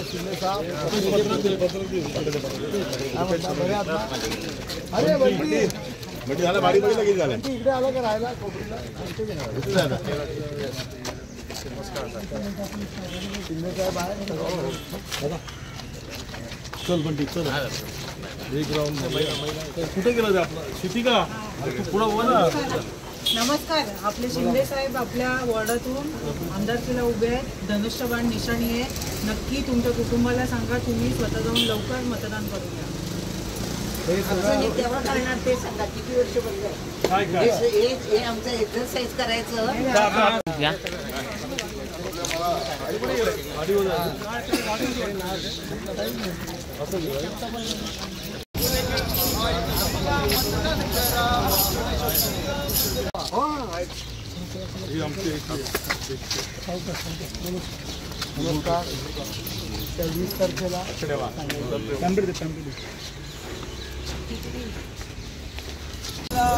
शिंदे साहब अरे बंटी झालं बाडी बघितलं की झालं इकडे आला का राहायला कोपरीला शिंदे साहेब आहे चल बंटी चल एक राऊंड कुठे गेला ते आपला शितिका तू पुढे उभा ना नमस्कार. आपले शिंदे साहेब आपल्या वॉर्डातून आमदारकीला उभे आहेत. धनुष्यबाण निशाणी आहे. नक्की तुमच्या कुटुंबाला सांगा तुम्ही स्वतः जाऊन लवकर मतदान करून घ्या. तेव्हा करणार ते सांगा किती वर्ष बघताय हे आमचं एक्सरसाइज करायचं. नमस्कार. 20 तारखेला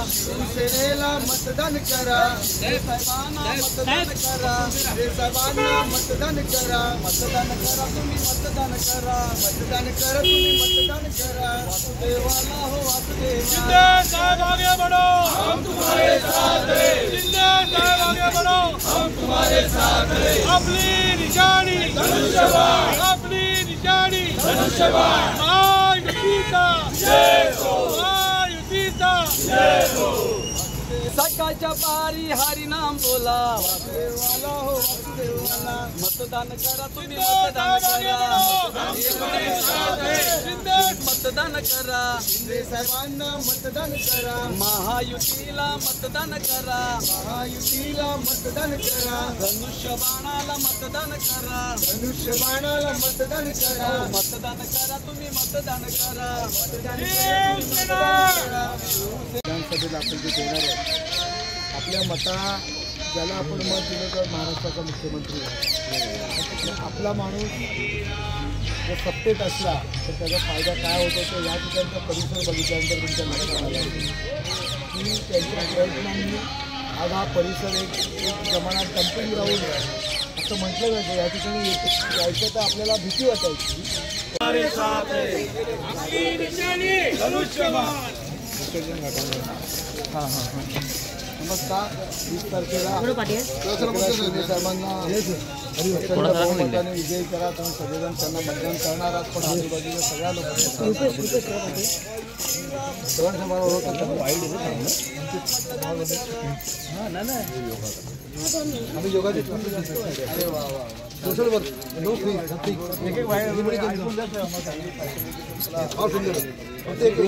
शिवसेनेला मतदान करा. साहेबांना मतदान करा. साहेबांना मतदान करा. मतदान करा तुम्ही मतदान करा. मतदान करा तुम्ही मतदान करा. वासुदेवाला हो वासुदेव. शिंदे साहेब आगे बढ़ो हम तुम्हारे साथ हैं. शिंदे साहेब आगे बढ़ो हम तुम्हारे साथ हैं. आपली निशाणी धनुष्यबाण. आपली निशाणी धनुष्यबाण. महायुतीचा जय हो. सकाळच्या पारी हरिनाम बोला. वासुदेवाला हो वासुदेवाला. मतदान करा तुम्ही मतदान करा. मतदान करा. शिंदे साहेबांना मतदान करा. महायुतीला मतदान करा. महायुतीला मतदान करा. धनुष्यबाणाला मतदान करा. धनुष्यबाणाला मतदान करा. मतदान करा तुम्ही मतदान करा. विधानसभेला आपण जे देणार आहे आपल्या मता ज्याला आपण मत दिलं तर महाराष्ट्राचा मुख्यमंत्री आहे. आपला माणूस जर सत्तेत असला तर त्याचा फायदा काय होतो तो या ठिकाणचा परिसर बघितल्यानंतर तुमच्या लक्षात आला की त्यांच्या प्रयत्नांनी आज हा परिसर एक जमान्यात डम्पिंग ग्राउंड आहे असं म्हटलं जातं. या ठिकाणी यायचं तर आपल्याला भीती वाटायची. नमस्कार. 20 तारखेला शिंदे साहेबांना विजयी करा. तुम्ही सगळेजण त्यांना मतदान करणार आहात पण आजूबाजूच्या सगळ्या लोकांना आम्ही योगा देतो. अरे वा वा सोशल वर्क नो फी एक एक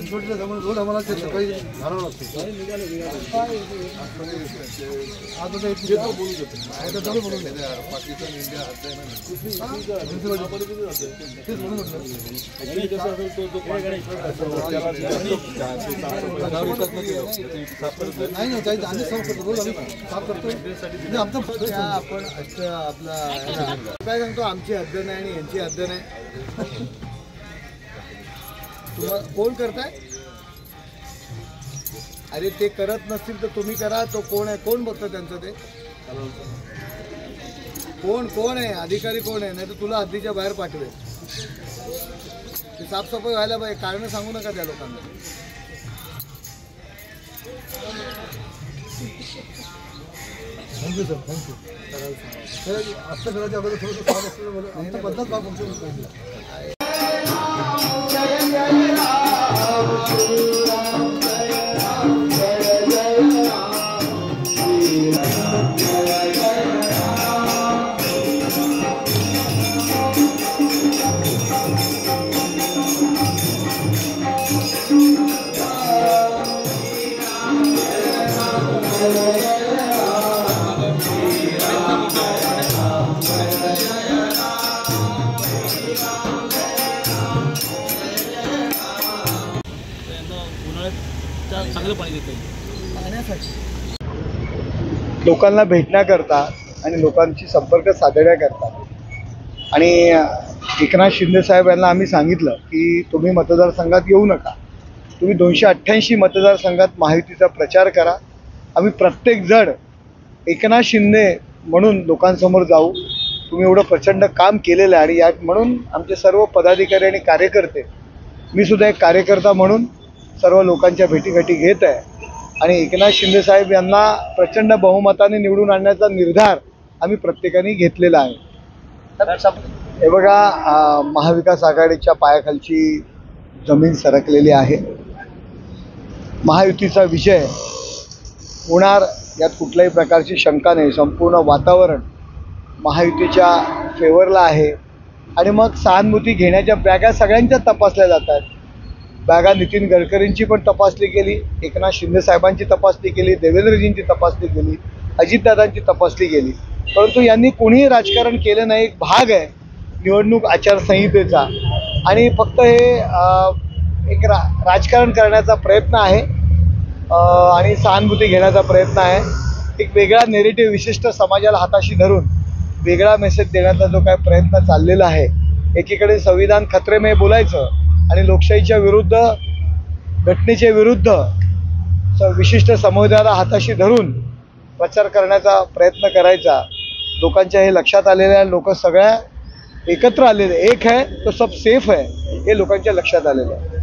छोटीला जमून रोज आम्हाला ते सकाळी घालावं लागते. आता ते येतो बोलू देतो आता चालू बोलून पाकिस्तान इंडिया तेच म्हणून म्हटलं नाही ना काही आम्ही साफ करतो रोज आम्ही साफ करतो. आमचं आपण आपला काय सांगतो आमची हद्द नाही आणि यांची हद्द नाही. तुम्हाला कोण करताय? अरे ते करत नसतील तर तुम्ही करा. तो कोण आहे? कोण बघतं त्यांचं ते? कोण आहे? अधिकारी कोण आहे? नाही तर तुला हद्दीच्या बाहेर पाठवेल. ते साफसफाई व्हायला पाहिजे. कारण सांगू नका त्या लोकांना. Thank you sir. थँक्यू. असं करायच्या अगोदर थोडंसं काम असतं पद्धत काम फंक्शन पाहिजे. चांगलं पाणी देते पाण्यासाठी लोकांना भेटण्याकरता आणि लोकांशी संपर्क साधण्याकरता. आणि एकनाथ शिंदे साहेब यांना आम्ही सांगितलं की तुम्ही मतदारसंघात येऊ नका. तुम्ही 288 मतदारसंघात महायुतीचा प्रचार करा. आम्ही प्रत्येक जण एकनाथ शिंदे म्हणून लोकांसमोर जाऊ. तुम्ही एवढं प्रचंड काम केलेलं आहे आणि या म्हणून आमचे सर्व पदाधिकारी आणि कार्यकर्ते, मी सुद्धा एक कार्यकर्ता म्हणून सर्व लोकांच्या भेटीगाठी घेत आहे आणि एकनाथ शिंदे साहेब यांना प्रचंड बहुमताने निवडून आणण्याचा निर्धार आम्ही प्रत्येकाने घेतलेला आहे. हे बघा, महाविकास आघाडीच्या पायाखालची जमीन सरकलेली आहे. महायुतीचा विजय होणार यात कुठल्याही प्रकारची शंका नाही. संपूर्ण वातावरण महायुतीच्या फेवरला आहे आणि मग सहानुभूती घेण्याच्या बॅगा सगळ्यांच्या तपासल्या जातात. बॅगा नितीन गडकरींची पण तपासली गेली, एकनाथ शिंदे साहेबांची तपासली गेली, देवेंद्रजींची तपासली गेली, अजितदादांची तपासली गेली. परंतु यांनी कोणीही राजकारण केलं नाही. एक भाग आहे निवडणूक आचारसंहितेचा आणि फक्त हे एक राजकारण करण्याचा प्रयत्न आहे आणि सहानुभूती घेण्याचा प्रयत्न आहे. एक वेगळा नेरेटिव्ह विशिष्ट समाजाला हाताशी धरून वेगळा मेसेज देण्याचा जो काय प्रयत्न चाललेला आहे. एकीकडे संविधान खतरे में बोलायचं आणि लोकशाहीच्या विरुद्ध, घटनेच्या विरुद्ध विशिष्ट समुदायाला हाताशी धरून प्रचार करण्याचा प्रयत्न करायचा. लोकांच्या हे लक्षात आलेलं आहे. लोक सगळ्या एकत्र आलेले, एक आहे तो सब सेफ आहे हे लोकांच्या लक्षात आलेलं आहे.